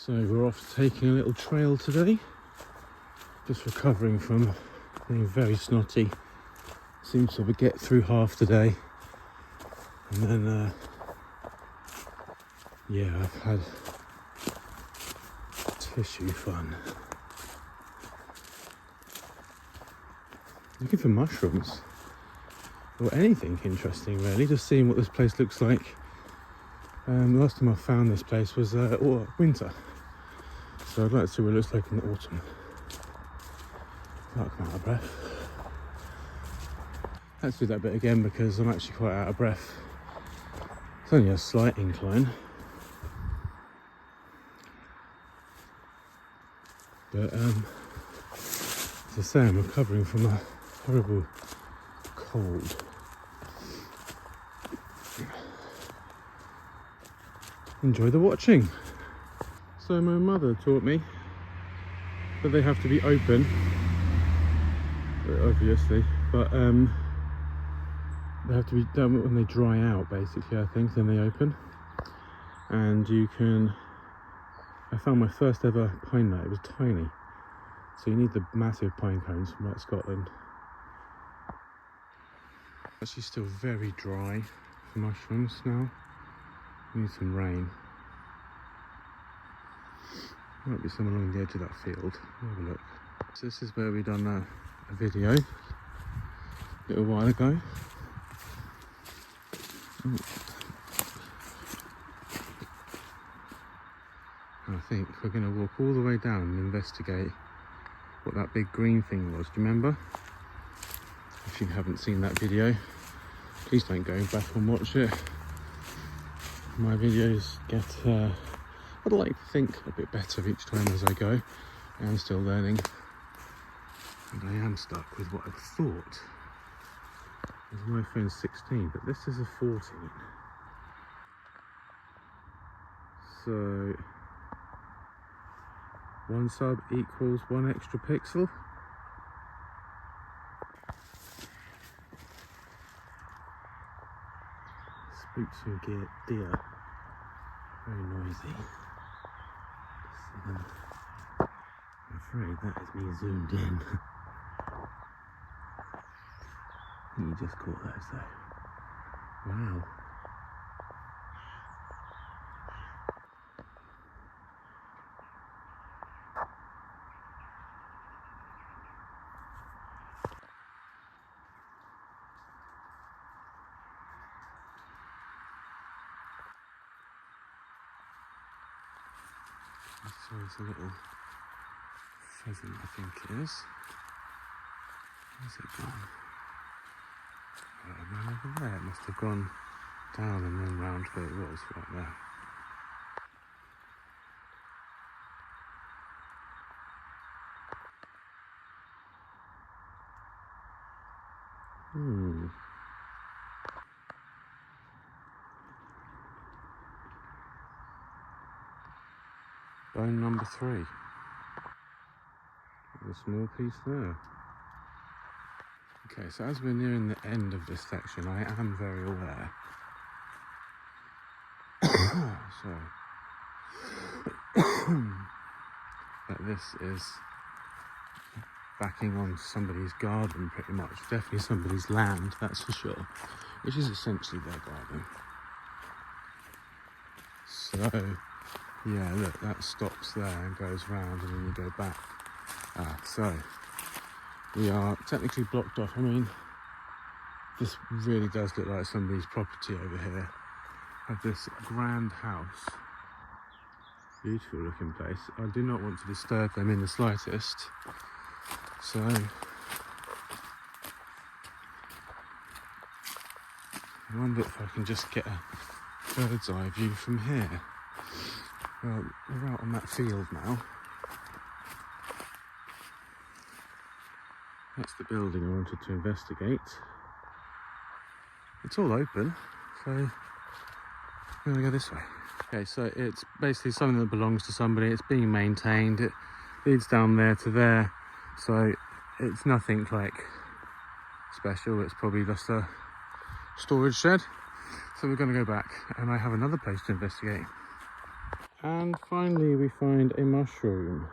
So we're off taking a little trail today. Just recovering from being very snotty. Seems to get through half the day. And then, yeah, I've had tissue fun. Looking for mushrooms. Or anything interesting really, just seeing what this place looks like. Last time I found this place was winter. So I'd like to see what it looks like in the autumn. Fuck, I'm out of breath. Let's do that bit again because I'm actually quite out of breath. It's only a slight incline. But as I say, I'm recovering from a horrible cold. Enjoy the watching. So my mother taught me that they have to be open, obviously, but they have to be done when they dry out, basically, I think, then they open. And you can, I found my first ever pine nut. It was tiny, so you need the massive pine cones from like Scotland. Actually still very dry for mushrooms now. Need some rain. Might be some along the edge of that field. Have a look. So this is where we done a video a little while ago. I think we're going to walk all the way down and investigate what that big green thing was. Do you remember? If you haven't seen that video, please don't go back and watch it. My videos get, I'd like to think, a bit better each time as I go. I am still learning. And I am stuck with what I thought was my iPhone 16, but this is a 14. So, 1 sub equals 1 extra pixel. Spooks and deer. Very noisy. I'm afraid that is me zoomed in. You just caught those though. Wow. So it's a little pheasant, I think it is. Where's it gone? Right over there. It must have gone down and then round where it was, right there. Bone number 3. A small piece there. Okay, so as we're nearing the end of this section, I am very aware. That this is backing on somebody's garden, pretty much. Definitely somebody's land, that's for sure. Which is essentially their garden. So, yeah, look, that stops there and goes round and then you go back. So we are technically blocked off. I mean, this really does look like somebody's property over here. Have this grand house. Beautiful looking place. I do not want to disturb them in the slightest. So I wonder if I can just get a bird's eye view from here. Well, we're out on that field now. That's the building I wanted to investigate. It's all open, so I'm going to go this way. Okay, so it's basically something that belongs to somebody. It's being maintained. It leads down there to there, so it's nothing like special. It's probably just a storage shed. So we're going to go back, and I have another place to investigate. And finally we find a mushroom.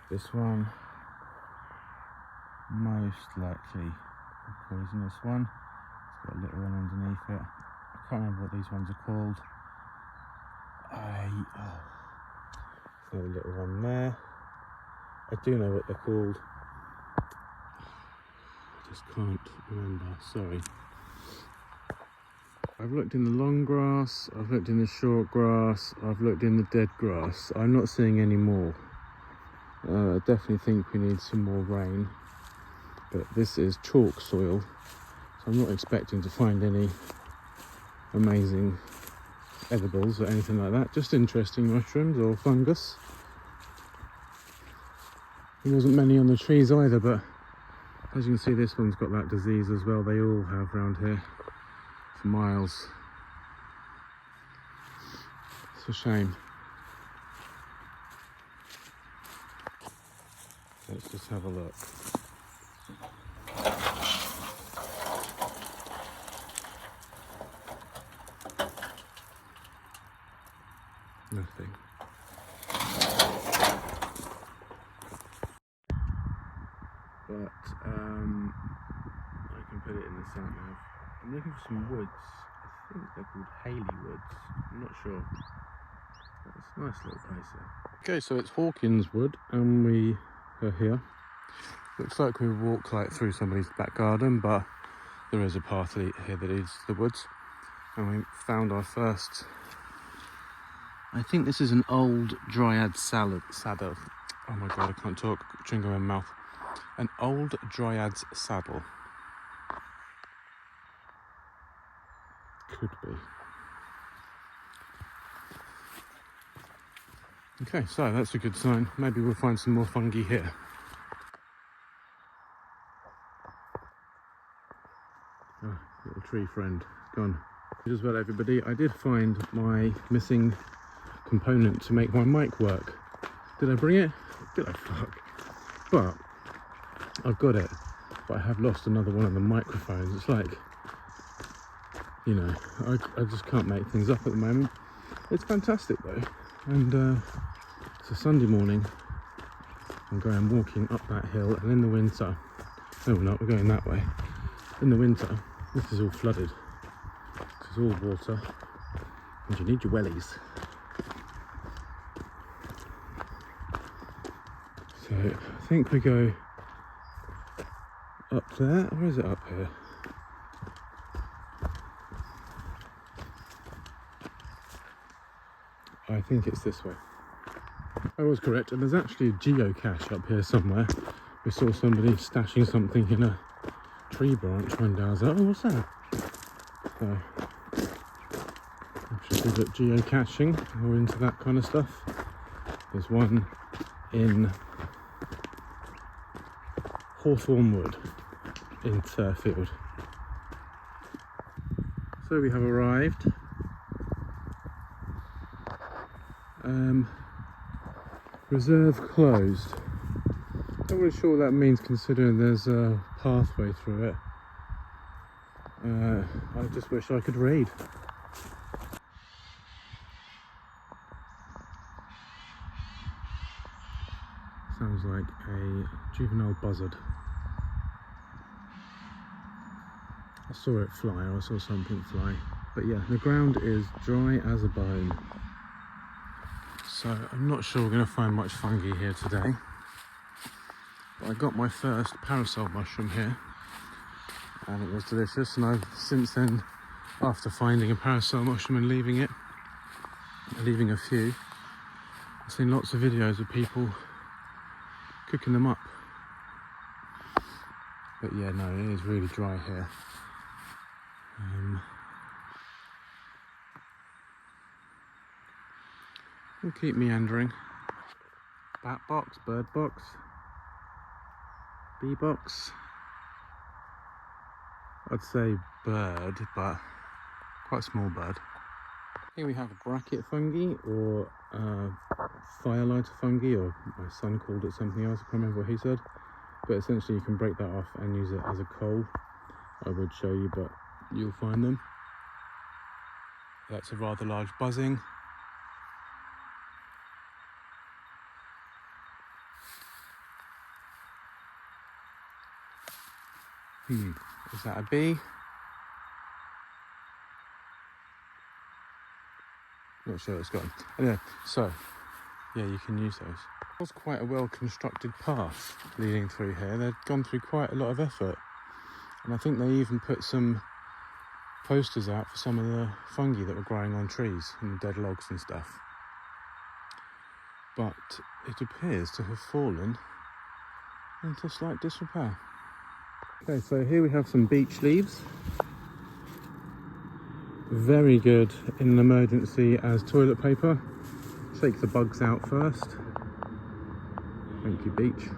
This one, most likely a poisonous one. It's got a little one underneath it. I can't remember what these ones are called. There's another little one there. I do know what they're called. I just can't remember, sorry. I've looked in the long grass, I've looked in the short grass, I've looked in the dead grass. I'm not seeing any more. I definitely think we need some more rain. But this is chalk soil, so I'm not expecting to find any amazing edibles or anything like that. Just interesting mushrooms or fungus. There wasn't many on the trees either, but as you can see, this one's got that disease as well. They all have around here for miles. It's a shame. Let's just have a look. Nothing. But I can put it in the sat nav. I'm looking for some woods. I think they're called Haley Woods. I'm not sure. But it's a nice little place there. Okay, so it's Hawkins Wood, and we are here. Looks like we walk like through somebody's back garden, but there is a path here that leads to the woods. And we found our first. I think this is an old dryad saddle. Oh my god, I can't talk. Chewing gum in my mouth. An old dryad's saddle. Could be. Okay, so that's a good sign. Maybe we'll find some more fungi here. Oh, little tree friend, gone. Just about everybody, I did find my missing component to make my mic work. Did I bring it? Did I? Fuck. But I've got it, but I have lost another one of the microphones. It's like, you know, I just can't make things up at the moment. It's fantastic though, and it's a Sunday morning. I'm going walking up that hill, and in the winter, no we're not, we're going that way. In the winter, this is all flooded. This is all water, and you need your wellies. So I think we go up there, or is it up here? I think it's this way. I was correct, and there's actually a geocache up here somewhere. We saw somebody stashing something in a tree branch one day. I was like, oh, what's that? So, I'm sure good at geocaching or into that kind of stuff. There's one in Hawthorne Wood in Thurfield. So we have arrived. Reserve closed. Not really sure what that means, considering there's a pathway through it. I just wish I could read. Sounds like a juvenile buzzard. I saw it fly, or I saw something fly. But yeah, the ground is dry as a bone. So I'm not sure we're going to find much fungi here today. But I got my first parasol mushroom here, and it was delicious. And I've since then, after finding a parasol mushroom and leaving a few, I've seen lots of videos of people cooking them up. But yeah, no, it is really dry here. We'll keep meandering. Bat box, bird box, bee box. I'd say bird, but quite a small bird. Here we have bracket fungi, or firelighter fungi, or my son called it something else. I can't remember what he said. But essentially you can break that off and use it as a coal. I would show you, but you'll find them. That's a rather large buzzing. Is that a bee? Not sure it's gone. Anyway, so yeah, you can use those. It was quite a well-constructed path leading through here. They'd gone through quite a lot of effort, and I think they even put some posters out for some of the fungi that were growing on trees and the dead logs and stuff. But it appears to have fallen into slight disrepair. Okay, so here we have some beech leaves. Very good in an emergency as toilet paper. Shake the bugs out first. Thank you, beech.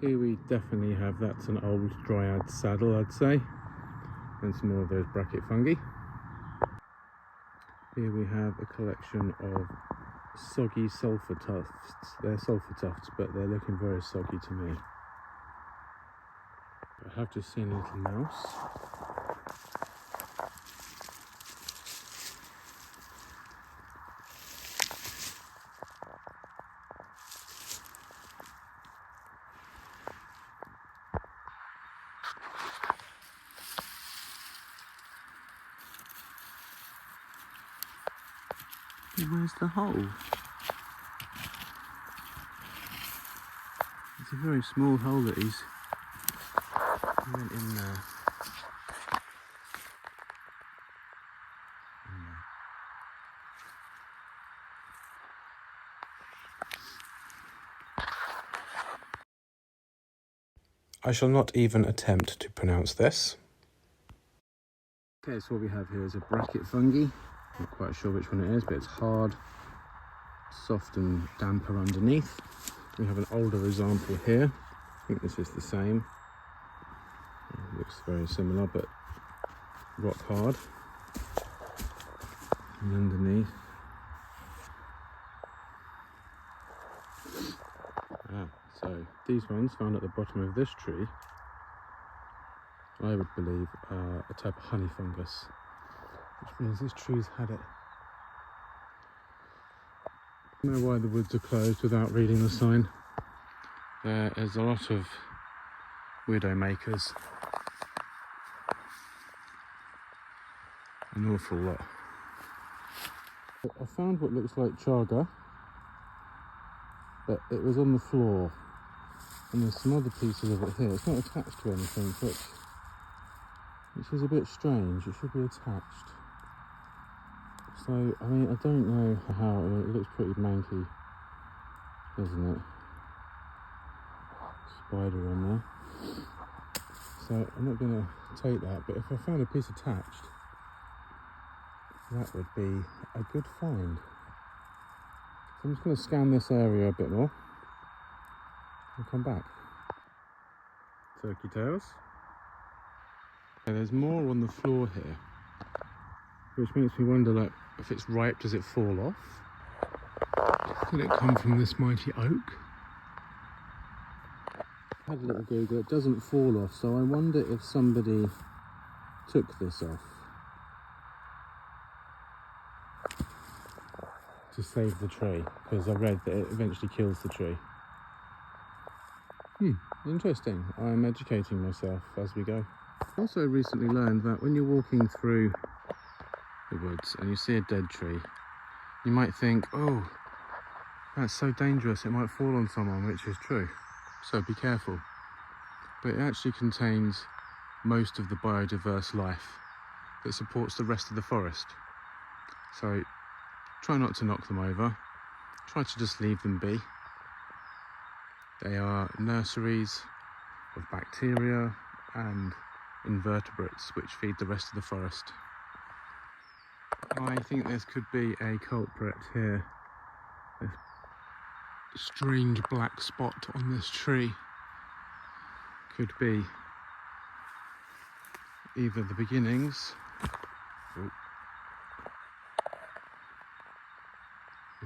Here we definitely have, that's an old dryad saddle, I'd say. And some more of those bracket fungi. Here we have a collection of soggy sulphur tufts. They're sulphur tufts, but they're looking very soggy to me. I have just seen a little mouse. Where's the hole? It's a very small hole that he went in there. I shall not even attempt to pronounce this. Okay, so what we have here is a bracket fungi. Not quite sure which one it is, but it's hard, soft and damper underneath. We have an older example here. I think this is the same. It looks very similar, but rock hard. And underneath. So these ones found at the bottom of this tree, I would believe are a type of honey fungus, which means this tree's had it. I don't know why the woods are closed without reading the sign. There is a lot of widow makers. An awful lot. I found what looks like chaga, but it was on the floor. And there's some other pieces of it here. It's not attached to anything, which is a bit strange. It should be attached. So, I mean, I don't know how, it looks pretty manky, doesn't it? Spider on there. So, I'm not going to take that, but if I found a piece attached, that would be a good find. So I'm just going to scan this area a bit more and come back. Turkey tails. Okay, there's more on the floor here, which makes me wonder, like, if it's ripe, does it fall off? Could it come from this mighty oak? I had a little Google, it doesn't fall off, so I wonder if somebody took this off to save the tree, because I read that it eventually kills the tree. Interesting. I'm educating myself as we go. I also recently learned that when you're walking through the woods and you see a dead tree, you might think, oh, that's so dangerous, it might fall on someone, which is true. So be careful. But it actually contains most of the biodiverse life that supports the rest of the forest. So try not to knock them over. Try to just leave them be. They are nurseries of bacteria and invertebrates which feed the rest of the forest. I think this could be a culprit here. A strange black spot on this tree could be either the beginnings or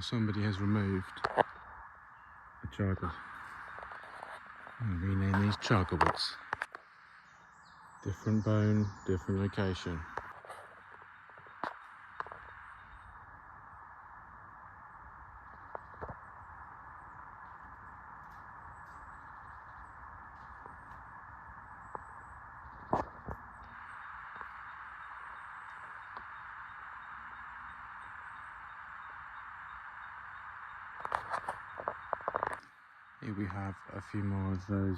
somebody has removed a chaga. I'll rename these chaga woods. Different bone, different location. Here we have a few more of those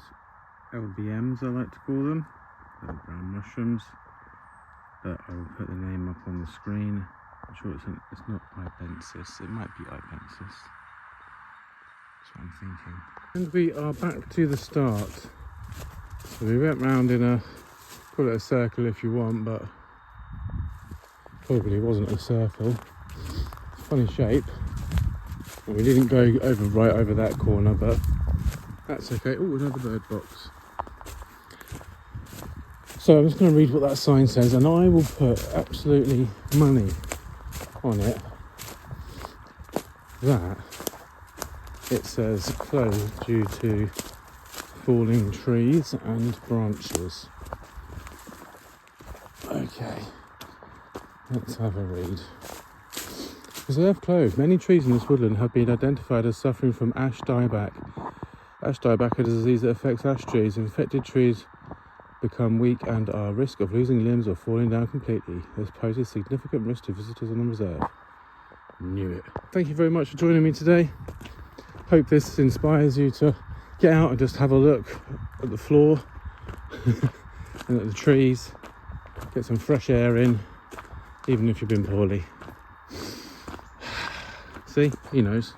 LBMs, I like to call them, little brown mushrooms, but I will put the name up on the screen. I'm sure it's not Ibensis, it might be Ibensis. That's what I'm thinking. And we are back to the start. So we went round in a, call it a circle if you want, but probably wasn't a circle. Funny shape. And we didn't go right over that corner, but that's okay. Oh, another bird box. So I'm just going to read what that sign says, and I will put absolutely money on it that it says closed due to falling trees and branches. Okay, let's have a read. Preserve closed. Many trees in this woodland have been identified as suffering from ash dieback. Ash dieback is a disease that affects ash trees. Infected trees become weak and are at risk of losing limbs or falling down completely. This poses significant risk to visitors on the reserve. Knew it. Thank you very much for joining me today. Hope this inspires you to get out and just have a look at the floor and at the trees. Get some fresh air in, even if you've been poorly. See, he knows.